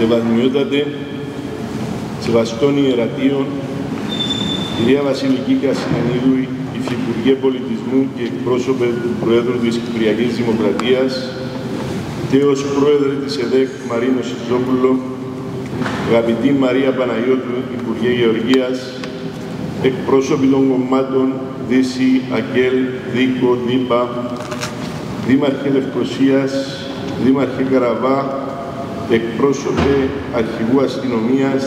Σεβασμιότατε, σεβαστών ιερατείων, κυρία Βασιλική Κασιμανίδου, Υφυπουργέ Πολιτισμού και εκπρόσωπε του Προέδρου της Κυπριακής Δημοκρατίας, τέος Πρόεδρε της ΕΔΕΚ Μαρίνο Σιζόπουλο, αγαπητή Μαρία Παναγιώτου, Υπουργέ Γεωργίας, εκπρόσωποι των κομμάτων Δύση, ΑΚΕΛ, ΔΥΚΟ, ΔΥΠΑ, Δήμαρχε Λευκωσίας, Δήμαρχε Καραβά, εκπρόσωπε Αρχηγού Αστυνομίας,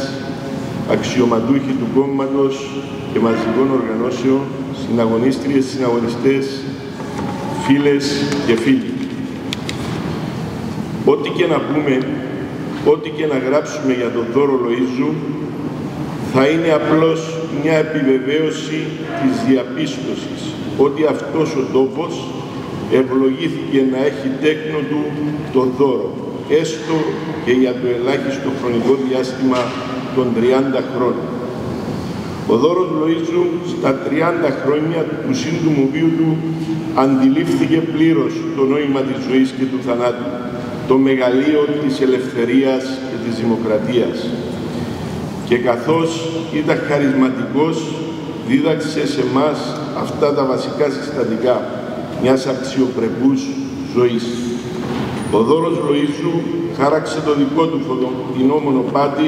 αξιωματούχοι του κόμματος και μαζικών οργανώσεων, συναγωνίστριες, συναγωνιστές, φίλες και φίλοι. Ό,τι και να πούμε, ό,τι και να γράψουμε για τον Δώρο Λοΐζου, θα είναι απλώς μια επιβεβαίωση της διαπίστωσης ότι αυτός ο τόπος ευλογήθηκε να έχει τέκνο του το δώρο, έστω και για το ελάχιστο χρονικό διάστημα των 30 χρόνων. Ο Δώρος Λοΐζου στα 30 χρόνια του σύντομου βίου του αντιλήφθηκε πλήρως το νόημα της ζωής και του θανάτου, το μεγαλείο της ελευθερίας και της δημοκρατίας. Και καθώς ήταν χαρισματικός, δίδαξε σε εμάς αυτά τα βασικά συστατικά μιας αξιοπρεπούς ζωής. Ο Δώρος Λοΐζου χάραξε το δικό του φωτεινό μονοπάτι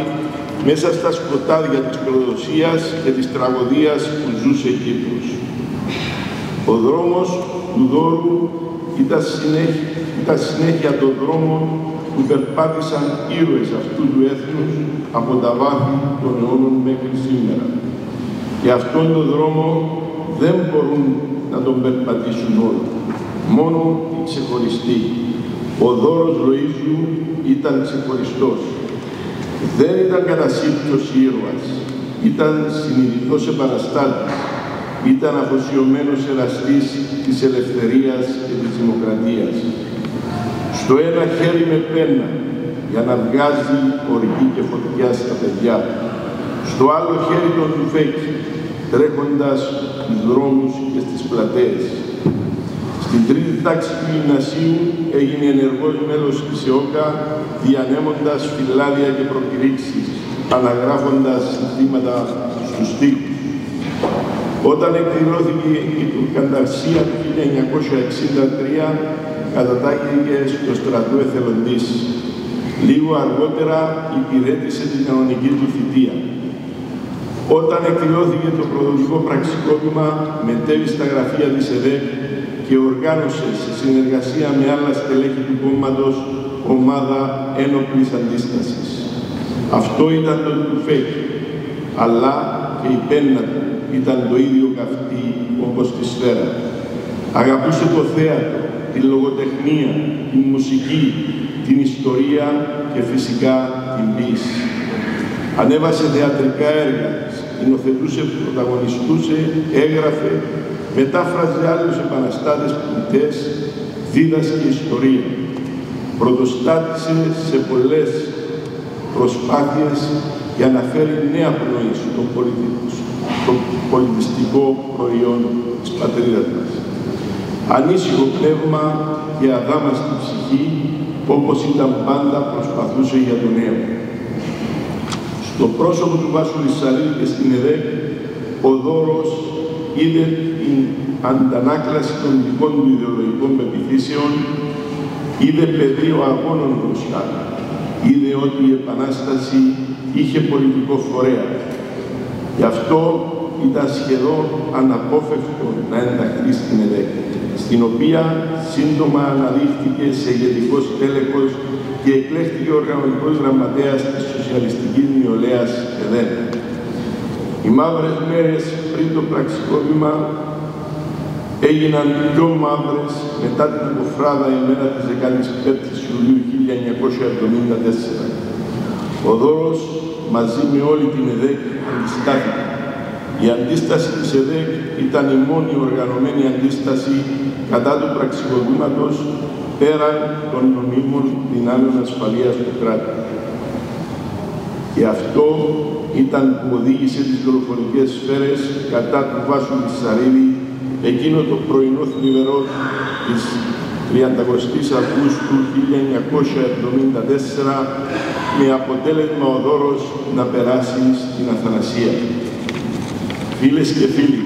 μέσα στα σκοτάδια της προδοσίας και της τραγωδίας που ζούσε Κύπρος. Ο δρόμος του Δώρου ήταν συνέχεια των δρόμων που περπάτησαν ήρωες αυτού του έθνους από τα βάθη των αιώνων μέχρι σήμερα. Και αυτόν τον δρόμο δεν μπορούν να τον περπατήσουν όλοι, μόνο οι ξεχωριστοί. Ο Δώρος Λοΐζου ήταν ξεχωριστός. Δεν ήταν κατά σύμπτωση ήρωας, ήταν συνειδητός επαναστάτης, ήταν αφοσιωμένος εραστής της ελευθερίας και της δημοκρατίας. Στο ένα χέρι με πένα για να βγάζει οργή και φωτιά στα παιδιά, στο άλλο χέρι τον τουφέκι, τρέχοντας στους δρόμους και στις πλατείες. Στην τρίτη τάξη του γυμνασίου έγινε ενεργός μέλος της ΕΟΚΑ, διανέμοντας φυλάδια και προκηρύξεις, αναγράφοντας συνθήματα στους τοίχους. Όταν εκδηλώθηκε η Τουρκανταρσία του 1963, κατατάχθηκε στο στρατό εθελοντής. Λίγο αργότερα υπηρέτησε την κανονική του θητεία. Όταν εκδηλώθηκε το προδοτικό πραξικόπημα, μετέβη στα γραφεία της ΕΔΕΚ και οργάνωσε σε συνεργασία με άλλα στελέχη του κόμματος ομάδα ένοπλης αντίστασης. Αυτό ήταν το τουφέκι, αλλά και η πένα του ήταν το ίδιο καυτή όπως τη σφαίρα. Αγαπούσε το θέατρο, τη λογοτεχνία, τη μουσική, την ιστορία και φυσικά την ποίηση. Ανέβασε θεατρικά έργα, σκηνοθετούσε, πρωταγωνιστούσε, έγραφε, μετάφραζε άλλους επαναστάτες ποιητές, δίδασκε ιστορία. Πρωτοστάτησε σε πολλές προσπάθειες για να φέρει νέα πνοή στο πολιτιστικό προϊόν της πατρίδας μας. Ανήσυχο πνεύμα και αδάμαστη ψυχή, όπως ήταν πάντα, προσπαθούσε για το νέο. Στο πρόσωπο του Βάσου Λυσσαρίδη και στην ΕΔΕΚ, ο Δώρος είδε την αντανάκλαση των δικών του ιδεολογικών πεποιθήσεων, είδε πεδίο αγώνων μπροστά, είδε ότι η Επανάσταση είχε πολιτικό φορέα. Γι' αυτό ήταν σχεδόν αναπόφευκτο να ενταχθεί στην ΕΔΕΚ, στην οποία σύντομα αναδείχθηκε σε ηγετικό τέλεχος και εκλέχθηκε οργανωτικός γραμματέας της Σοσιαλιστικής Νεολαίας ΕΔΕΚ. Οι μαύρες μέρες πριν το πραξικόπημα έγιναν πιο μαύρες μετά την αποφράδα ημέρα της 15ης Ιουλίου 1974. Ο Δώρος μαζί με όλη την ΕΔΕΚ αντιστάθηκε. Η αντίσταση της ΕΔΕΚ ήταν η μόνη οργανωμένη αντίσταση κατά του πραξικοπήματος πέραν των νομίμων δυνάμεων ασφαλείας του κράτους. Και αυτό ήταν που οδήγησε τις δολοφονικές σφαίρες κατά του Βάσου Λυσσαρίδη εκείνο το πρωινό θλιβερό της 30 Αυγούστου 1974, με αποτέλεσμα ο δώρος να περάσει στην αθανασία. Φίλες και φίλοι,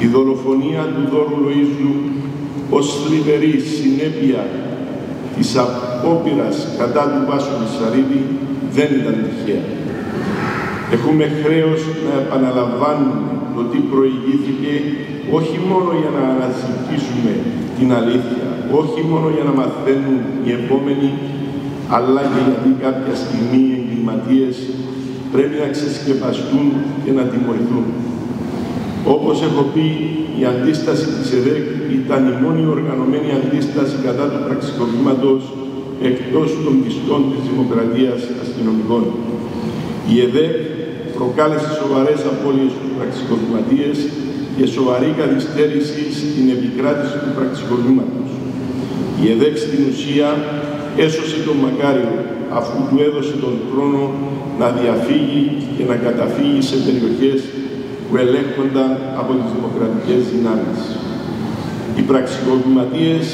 η δολοφονία του Δώρου Λοΐζου ως θλιβερή συνέπεια της απόπειρας κατά του Βάσου Λυσσαρίδη δεν ήταν τυχαία. Έχουμε χρέος να επαναλαμβάνουμε το τι προηγήθηκε, όχι μόνο για να αναζητήσουμε την αλήθεια, όχι μόνο για να μαθαίνουν οι επόμενοι, αλλά και γιατί κάποια στιγμή οι εγκληματίες πρέπει να ξεσκεπαστούν και να τιμωρηθούν. Όπως έχω πει, η αντίσταση της ΕΔΕΚ ήταν η μόνη οργανωμένη αντίσταση κατά του πραξικοπήματος εκτός των πιστών της Δημοκρατίας αστυνομικών. Η ΕΔΕΚ προκάλεσε σοβαρές απώλειες στους πραξικοπηματίες και σοβαρή καθυστέρηση στην επικράτηση του πραξικοπήματος. Η ΕΔΕΚ στην ουσία έσωσε τον Μακάριο, αφού του έδωσε τον χρόνο να διαφύγει και να καταφύγει σε περιοχές που ελέγχονταν από τις δημοκρατικές δυνάμεις. Οι πραξικοπηματίες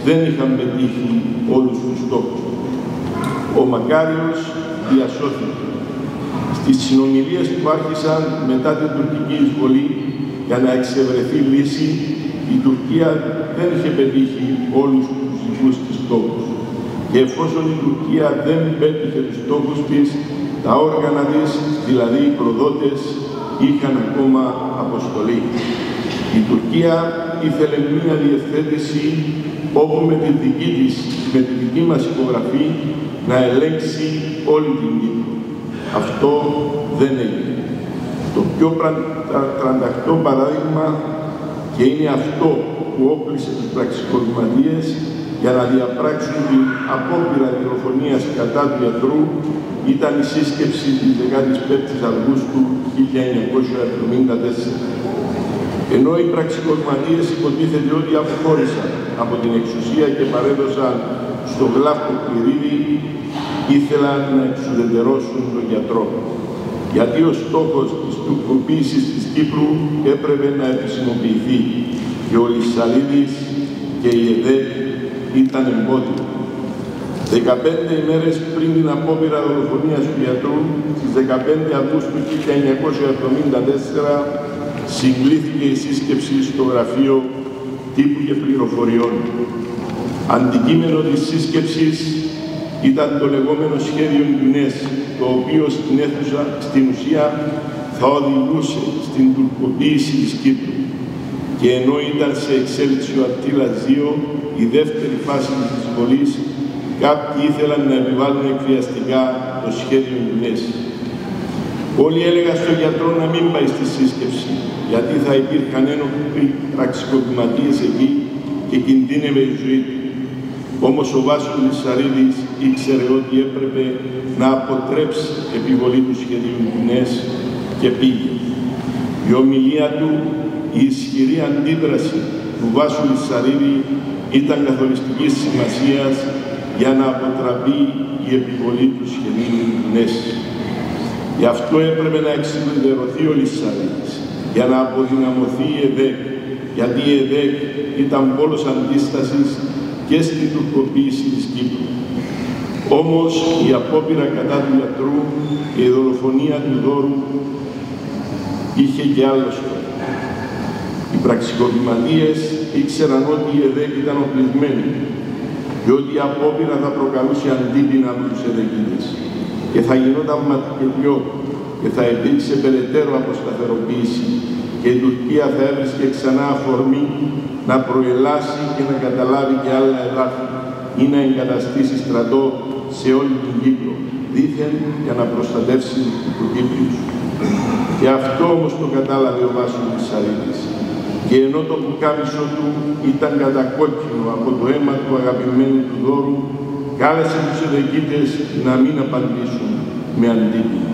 δεν είχαν πετύχει όλους τους στόχους. Ο Μακάριος διασώθηκε. Στις συνομιλίες που άρχισαν μετά την τουρκική εισβολή για να εξευρεθεί λύση, η Τουρκία δεν είχε πετύχει όλους τους δικούς της στόχους. Και εφόσον η Τουρκία δεν πέτυχε τους στόχους της, τα όργανα της, δηλαδή οι προδότες, είχαν ακόμα αποστολή. Η Τουρκία ήθελε μία διευθέτηση όπου με τη δική μας υπογραφή να ελέγξει όλη την Κύπρο. Αυτό δεν έγινε. Το πιο τρανταχτό παράδειγμα, και είναι αυτό που όπλησε τους πραξικοπηματίες για να διαπράξουν την απόπειρα δολοφονίας κατά του γιατρού, ήταν η σύσκεψη της 15ης Αυγούστου 1974. Ενώ οι πραξικοπηματίες υποτίθεται ότι αποχώρησαν από την εξουσία και παρέδωσαν στο Γλάφκο Κληρίδη, ήθελαν να εξουδετερώσουν τον γιατρό. Γιατί ο στόχος της τουρκοποίησης της Κύπρου έπρεπε να επισημοποιηθεί και ο Λυσσαρίδης και η ΕΔΕΚ ήταν εμπόδιο. 15 ημέρες πριν την απόπειρα δολοφονίας του γιατρού, στις 15 Αυγούστου 1974, συγκλήθηκε η σύσκεψη στο γραφείο τύπου και πληροφοριών. Αντικείμενο της σύσκεψης ήταν το λεγόμενο σχέδιο Ινδουνές, το οποίο στην ουσία θα οδηγούσε στην τουρκοποίηση της Κύπρου. Και ενώ ήταν σε εξέλιξη ο Αττήλας 2, η δεύτερη φάση της εισβολής, κάποιοι ήθελαν να επιβάλλουν εκβιαστικά το σχέδιο Ινδουνές. Όλοι έλεγαν στον γιατρό να μην πάει στη σύσκεψη, γιατί θα υπήρχαν ένοπλοι πραξικοπηματίες εκεί και κινδύνευε η ζωή του. Όμως ο Βάσος Λυσσαρίδης ήξερε ότι έπρεπε να αποτρέψει επιβολή του σχεδίου Ινδουνές και πήγε. Η ομιλία του, η ισχυρή αντίδραση του Βάσου Λυσσαρίδη ήταν καθοριστικής σημασίας για να αποτραπεί η επιβολή του σχεδίου Ινδουνές. Γι' αυτό έπρεπε να εξουδετερωθεί ο Λυσσαρίδης, για να αποδυναμωθεί η ΕΔΕΚ, γιατί η ΕΔΕΚ ήταν πόλος αντίστασης και στην τουρκοποίηση της Κύπρου. Όμως η απόπειρα κατά του γιατρού και η δολοφονία του Δώρου είχε και άλλο στόχο. Οι πραξικοπηματίες ήξεραν ότι η ΕΔΕΚ ήταν οπλισμένη και ότι η απόπειρα θα προκαλούσε αντίπεινα από τους ΕΔΕΚΙΔΕΣ και θα γινόταν ματικαιριό και θα υπήρξε περαιτέρω αποσταθεροποίηση και η Τουρκία θα έβρισκε ξανά αφορμή να προελάσει και να καταλάβει και άλλα εδάφη ή να εγκαταστήσει στρατό σε όλη την Κύπρο, δήθεν για να προστατεύσει του Κύπριους. Και αυτό όμως το κατάλαβε ο Βάσος Λυσσαρίδης. Και ενώ το πουκάμισο του ήταν κατακόκκινο από το αίμα του αγαπημένου του Δώρου, κάλεσε τους ΕΔΕΚΙΤΕΣ να μην απαντήσουν με αντίπεινα.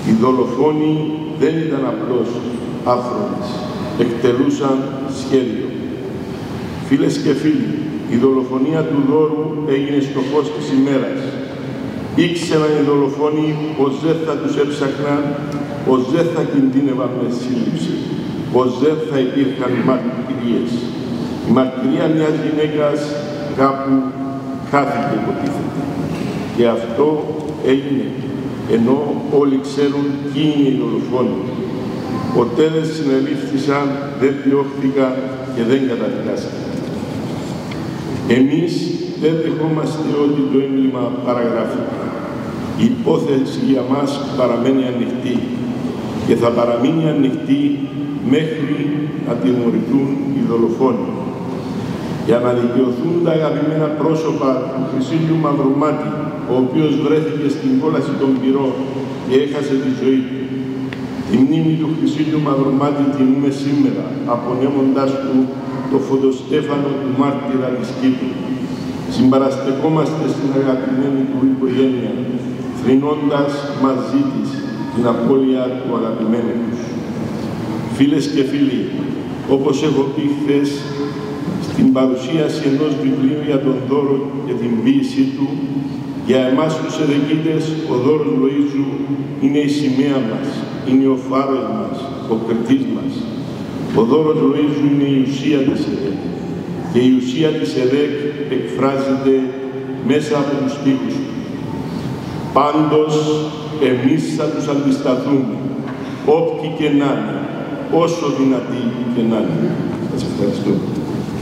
Οι δολοφόνοι δεν ήταν απλώς άφρονες, εκτελούσαν σχέδιο. Φίλες και φίλοι, η δολοφονία του Δώρου έγινε στο φως της ημέρας. Ήξεραν οι δολοφόνοι πως δεν θα τους έψαχναν, πως δεν θα κινδύνευαν με σύλληψη, πως δεν θα υπήρχαν μαρτυρίες. Η μαρτυρία μιας γυναίκας κάπου χάθηκε, υποτίθεται. Και αυτό έγινε, ενώ όλοι ξέρουν ποιοι είναι οι δολοφόνοι. Ποτέ δεν συνελήφθησαν, δεν διώχθηκαν και δεν καταδικάστηκαν. Εμείς δεν δεχόμαστε ότι το έγκλημα παραγράφηκε. Η υπόθεση για μας παραμένει ανοιχτή και θα παραμείνει ανοιχτή μέχρι να τιμωρηθούν οι δολοφόνοι. Για να δικαιωθούν τα αγαπημένα πρόσωπα του Χρυσίλιου Μαυρομάτη, ο οποίος βρέθηκε στην κόλαση των πυρών και έχασε τη ζωή του. Τη μνήμη του Χρυσίλιου Μαυρομάτη τιμούμε σήμερα, απονέμοντάς του το φωτοστέφανο του μάρτυρα της Κύπρου. Συμπαραστεκόμαστε στην αγαπημένη του οικογένεια, θρηνώντας μαζί της την απώλεια του αγαπημένου τους. Φίλες και φίλοι, όπως έχω πει χθες, στην παρουσίαση ενός βιβλίου για τον δώρο και την ποίησή του, για εμάς τους Εδεκίτες, ο δώρος Λοΐζου είναι η σημαία μας, είναι ο φάρος μας, ο κριτής μας. Ο δώρος Λοΐζου είναι η ουσία της ΕΔΕΚ και η ουσία της ΕΔΕΚ εκφράζεται μέσα από τους στίχους του. Πάντως, εμείς θα τους αντισταθούμε, όποιοι και να είναι, όσο δυνατοί και να είναι. Σας ευχαριστώ.